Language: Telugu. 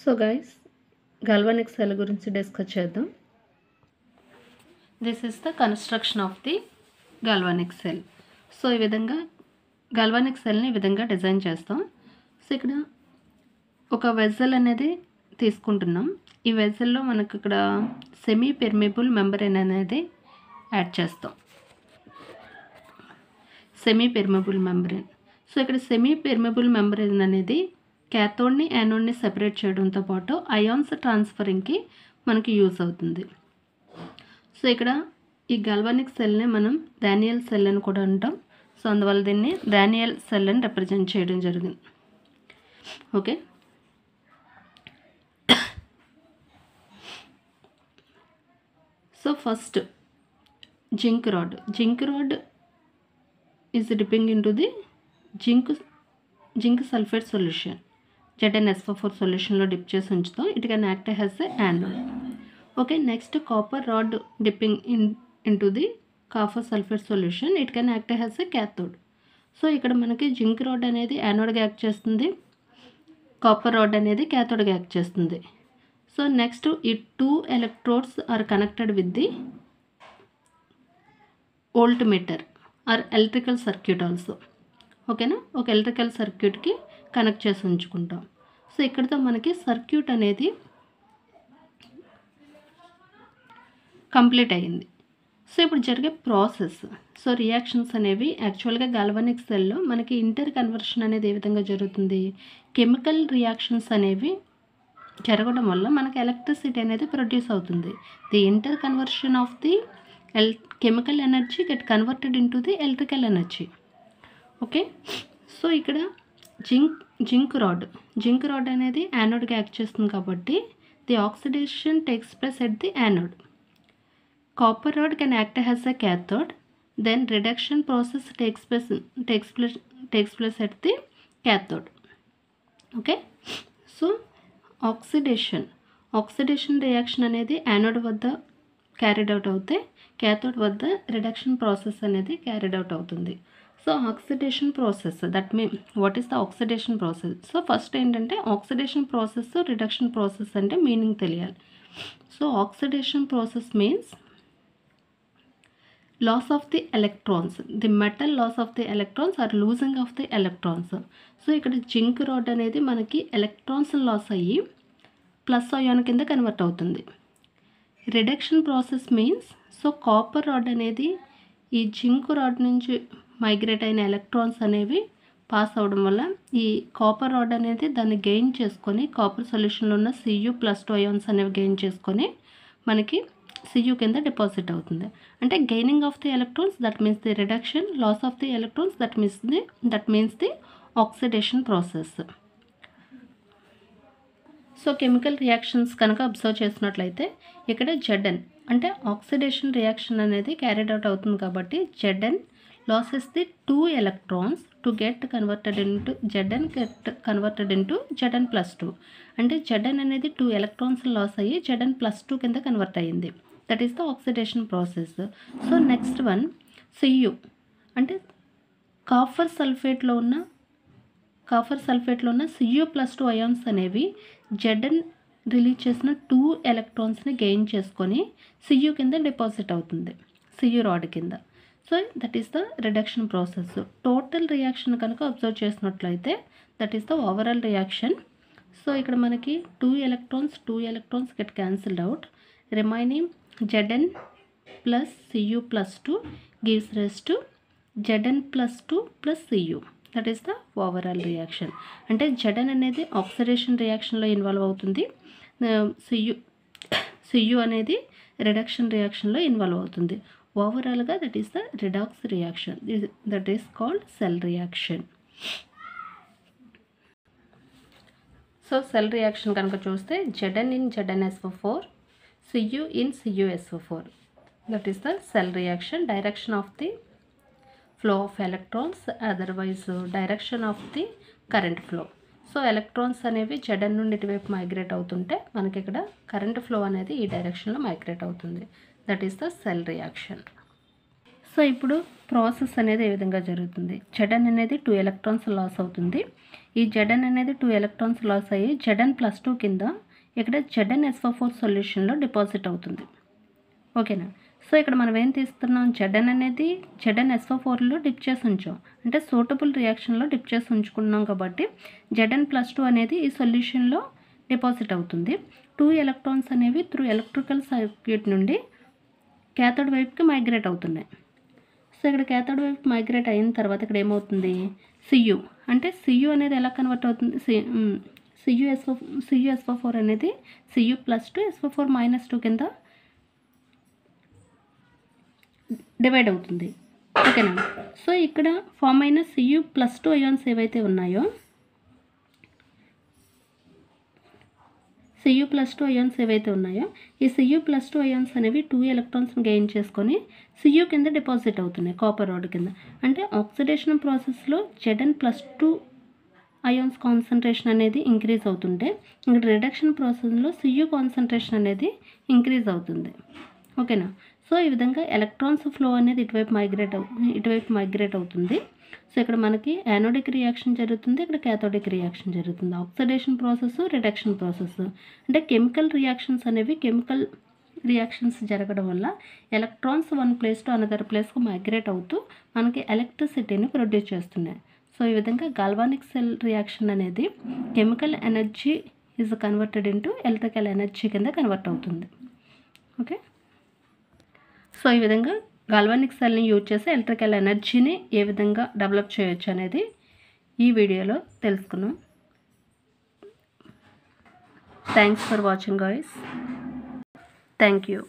సో గైస్, గాల్వానిక్ సెల్ గురించి డిస్కస్ చేద్దాం. This is the construction of the galvanic cell. So ఈ విధంగా గాల్వానిక్ సెల్ని ఈ విధంగా డిజైన్ చేస్తాం. సో ఇక్కడ ఒక వెజల్ అనేది తీసుకుంటున్నాం. ఈ వెజల్లో మనకు ఇక్కడ సెమీ పెర్మిబుల్ మెంబ్రేన్ అనేది యాడ్ చేస్తాం. Semi permeable membrane. సో ఇక్కడ సెమీ పెర్మిబుల్ మెంబ్రేన్ అనేది క్యాథోడ్ని యానోడ్ని సెపరేట్ చేయడంతో పాటు అయాన్స్ ట్రాన్స్ఫరింగ్కి మనకి యూజ్ అవుతుంది. సో ఇక్కడ ఈ గాల్వానిక్ సెల్ని మనం డానియల్ సెల్ అని కూడా అంటాం. సో అందువల్ల దీన్ని డానియల్ సెల్ అని రిప్రజెంట్ చేయడం జరిగింది. Okay, so first zinc rod. Zinc rod is dipping into the zinc sulphate solution. ZnSO4 సొల్యూషన్లో డిప్ చేసి ఉంచుతాం. It can act has a anode. Okay, next copper rod dipping into the copper sulphate solution. It can act has a cathode. So ఇక్కడ మనకి జింక్ రాడ్ అనేది యానోడ్గా యాక్ట్ చేస్తుంది, కాపర్ రాడ్ అనేది క్యాథోడ్గా యాక్ట్ చేస్తుంది. సో నెక్స్ట్ ఈ 2 electrodes are connected with the volt meter are electrical circuit also. ఓకేనా, ఒక ఎలక్ట్రికల్ సర్క్యూట్కి కనెక్ట్ చేసి ఉంచుకుంటాం. సో ఇక్కడితో మనకి సర్క్యూట్ అనేది కంప్లీట్ అయ్యింది. సో ఇప్పుడు జరిగే ప్రాసెస్, సో రియాక్షన్స్ అనేవి యాక్చువల్గా గాల్వానిక్ సెల్లో మనకి ఇంటర్ కన్వర్షన్ అనేది ఏ విధంగా జరుగుతుంది, కెమికల్ రియాక్షన్స్ అనేవి జరగడం వల్ల మనకి ఎలక్ట్రిసిటీ అనేది ప్రొడ్యూస్ అవుతుంది. The inter conversion of the chemical energy get converted in to the electrical energy. Okay, so ఇక్కడ జింక్ రాడ్ అనేది యానోడ్గా యాక్ట్ చేస్తుంది కాబట్టి the oxidation takes place at the anode. Copper rod can act as a cathode, then reduction process takes place at the cathode. Okay, so oxidation reaction అనేది యానోడ్ వద్ద క్యారీడ్ అవుట్ అవుతే క్యాథోడ్ వద్ద రిడక్షన్ ప్రాసెస్ అనేది క్యారీడ్ అవుట్ అవుతుంది. So oxidation process, what is the oxidation process? So first ఏంటంటే ఆక్సిడేషన్ ప్రాసెస్, రిడక్షన్ ప్రాసెస్ అంటే మీనింగ్ తెలియాలి. So oxidation process means loss of the electrons, the metal loss of the electrons or losing of the electrons. So ఇక్కడ జింక్ రాడ్ అనేది మనకి ఎలక్ట్రాన్స్ లాస్ అయ్యి ప్లస్ అయాన్ కింద కన్వర్ట్ అవుతుంది. Reduction process means, so copper rod అనేది ఈ జింక్ రాడ్ నుంచి మైగ్రేట్ అయిన ఎలక్ట్రాన్స్ అనేవి పాస్ అవడం వల్ల ఈ కాపర్ రాడ్ అనేది దాన్ని గెయిన్ చేసుకొని కాపర్ సొల్యూషన్లో ఉన్న Cu+2 అయాన్స్ అనేవి గెయిన్ చేసుకొని మనకి Cu కింద డిపాజిట్ అవుతుంది. అంటే gaining of the electrons, that means the reduction, loss of the electrons, that means the oxidation process. So chemical reactions కనుక అబ్జర్వ్ చేసినట్లయితే ఇక్కడ Zn అంటే ఆక్సిడేషన్ రియాక్షన్ అనేది క్యారీడ్ అవుట్ అవుతుంది కాబట్టి Zn loses the 2 electrons to get converted into Zn+2. అంటే Zn అనేది 2 ఎలక్ట్రాన్స్ లాస్ అయ్యి Zn+2 కింద కన్వర్ట్ అయ్యింది. That is the oxidation process. So next one Cu అంటే కాపర్ సల్ఫేట్లో ఉన్న Cu+2 అయాన్స్ అనేవి Zn రిలీజ్ చేసిన 2 ఎలక్ట్రాన్స్ని గెయిన్ చేసుకొని Cu కింద డిపాజిట్ అవుతుంది, Cu రాడ్ కింద. So that is the reduction process. Total reaction కనుక అబ్జర్వ్ చేసినట్లయితే that is the overall reaction. So ఇక్కడ మనకి 2 electrons get cancelled out. Remaining Zn plus Cu+2 gives rise to Zn+2 plus Cu. That is the overall reaction. అంటే Zn అనేది ఆక్సిడేషన్ రియాక్షన్లో ఇన్వాల్వ్ అవుతుంది, Cu అనేది రిడక్షన్ రియాక్షన్లో ఇన్వాల్వ్ అవుతుంది. ఓవరాల్గా that is the redox reaction, that is called cell reaction. So cell reaction కనుక చూస్తే Zn in ZnSO4, Cu in CuSO4, that is the cell reaction. Direction of the flow of electrons, otherwise direction of the current flow. So electrons అనేవి Zn నుండి ఇటువైపు మైగ్రేట్ అవుతుంటే మనకి ఇక్కడ కరెంట్ ఫ్లో అనేది ఈ డైరెక్షన్లో మైగ్రేట్ అవుతుంది. That is the cell reaction. So ఇప్పుడు ప్రాసెస్ అనేది ఏ విధంగా జరుగుతుంది? Zn అనేది 2 ఎలక్ట్రాన్స్ లాస్ అవుతుంది. ఈ Zn అనేది 2 ఎలక్ట్రాన్స్ లాస్ అయ్యి Zn+2 కింద ఇక్కడ ZnSO4 సొల్యూషన్లో డిపాజిట్ అవుతుంది. ఓకేనా. సో ఇక్కడ మనం ఏం తీస్తున్నాం, Zn అనేది ZnSO4లో డిప్ చేసి ఉంచాం, అంటే సూటబుల్ రియాక్షన్లో డిప్ చేసి ఉంచుకున్నాం కాబట్టి Zn+2 అనేది ఈ సొల్యూషన్లో డిపాజిట్ అవుతుంది. 2 ఎలక్ట్రాన్స్ అనేవి త్రూ ఎలక్ట్రికల్ సర్క్యూట్ నుండి క్యాథోడ్ వైపుకి మైగ్రేట్ అవుతున్నాయి. సో ఇక్కడ క్యాథోడ్ వైపు మైగ్రేట్ అయిన తర్వాత ఇక్కడ ఏమవుతుంది, Cu అంటే Cu అనేది ఎలా కన్వర్ట్ అవుతుంది, CuSO4 అనేది Cu+2 SO4-2 కింద డివైడ్ అవుతుంది. ఓకేనా. సో ఇక్కడ ఫామ్ అయిన Cu+2 అయాన్స్ ఏవైతే ఉన్నాయో, Cu+2 అయాన్స్ ఏవైతే ఉన్నాయో ఈ Cu+2 అయాన్స్ అనేవి 2 ఎలక్ట్రాన్స్ని గెయిన్ చేసుకొని Cu కింద డిపాజిట్ అవుతున్నాయి కాపర్ రాడ్ కింద. అంటే ఆక్సిడేషన్ ప్రాసెస్లో Zn+2 అయాన్స్ కాన్సన్ట్రేషన్ అనేది ఇంక్రీజ్ అవుతుంటే ఇక్కడ రిడక్షన్ ప్రాసెస్లో Cu కాన్సన్ట్రేషన్ అనేది ఇంక్రీజ్ అవుతుంది. ఓకేనా. సో ఈ విధంగా ఎలక్ట్రాన్స్ ఫ్లో అనేది ఇటువైపు మైగ్రేట్ అవుతుంది. సో ఇక్కడ మనకి యానోడిక్ రియాక్షన్ జరుగుతుంది, ఇక్కడ క్యాథోడిక్ రియాక్షన్ జరుగుతుంది. ఆక్సిడేషన్ ప్రాసెస్, రిడక్షన్ ప్రాసెస్ అంటే కెమికల్ రియాక్షన్స్ జరగడం వల్ల electrons one place to another ప్లేస్కు మైగ్రేట్ అవుతూ మనకి ఎలక్ట్రిసిటీని ప్రొడ్యూస్ చేస్తున్నాయి. సో ఈ విధంగా గాల్వానిక్ సెల్ రియాక్షన్ అనేది chemical energy is converted into electrical energy కింద కన్వర్ట్ అవుతుంది. ఓకే. సో ఈ విధంగా గాల్వానిక్ సెల్ని యూజ్ చేసి ఎలక్ట్రికల్ ఎనర్జీని ఏ విధంగా డెవలప్ చేయొచ్చు అనేది ఈ వీడియోలో తెలుసుకున్నాం. Thanks for watching guys. Thank you.